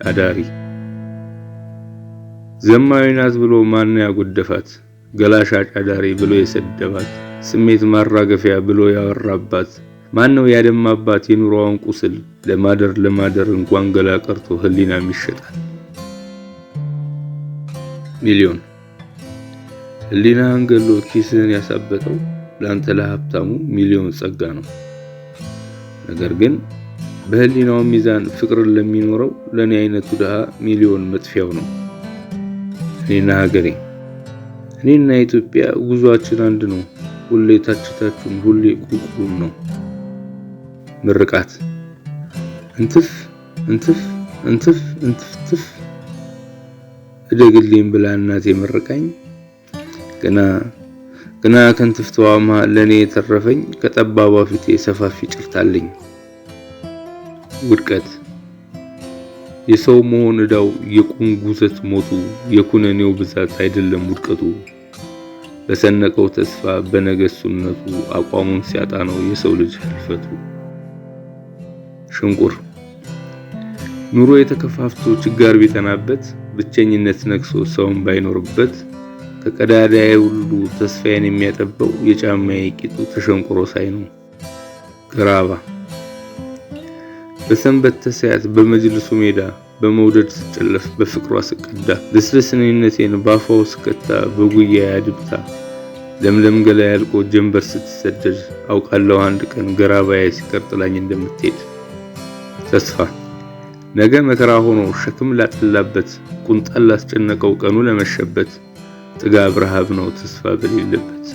አዳሪ ዘማዊ ናት ብሎ ማን ያጎደፋት ገላሻጭ አዳሪ ብሎ የሰደባት ስሜት ማራገፊያ ብሎ ያወራባት ማነው ያደማባት የኑሮዋን ቁስል ለማደር እንኳን ገላ ቀርቶ ህሊናም ይሸጣል። ሚሊዮን ህሊናን ገሎ ኪስን ያሳበጠው ላንተ ለሀብታሙ ሚሊዮን ጸጋ ነው። ነገር ግን በህሊናው ሚዛን ፍቅርን ለሚኖረው ለኔ አይነቱ ድሃ ሚሊዮን መጥፊያው ነው። እኔና ሀገሬ እኔና ኢትዮጵያ ጉዟችን አንድ ነው። ሁሌ ታችታችን ሁሌ ቁልቁል ነው። ምርቃት እንትፍ እንትፍ እንትፍ እንትፍ እደግልኝ ብላ እናቴ መረቃኝ ገና ከንትፍቷ መሃል ለኔ የተረፈኝ ከጠባቧ ፊቴ ሰፋፊ ጭርታለኝ። ውድቀት የሰው መሆን እዳው የቁም ጉዘት ሞቱ የኩነኔው ብዛት አይደለም ውድቀቱ በሰነቀው ተስፋ በነገሱነቱ አቋሙን ሲያጣ ነው የሰው ልጅ ህልፈቱ። ሽንቁር ኑሮ የተከፋፍቶ ችጋር ቢጠናበት ብቸኝነት ነክሶ ሰውን ባይኖርበት ከቀዳዳዬ ሁሉ ተስፋዬን የሚያጠበው የጫማዬ ቂጡ ተሸንቁሮ ሳይ ነው። ገራባ በሰንበት ተሰያት በመጅልሱ ሜዳ በመውደድ ስጨለፍ በፍቅሯ ስቀዳ ለስለስነቴን ባፋው ስከታ በጉያ ያድብታ ለምለም ገላ ያልቆ ጀንበር ስትሰደድ አውቃለሁ አንድ ቀን ገራባዬ ሲቀርጥላኝ እንደምትሄድ። ተስፋ ነገ መከራ ሆኖ ሸክም ላጥላበት ቁንጣል ላስጨነቀው ቀኑ ለመሸበት ጥጋብ ረሃብ ነው ተስፋ በሌለበት።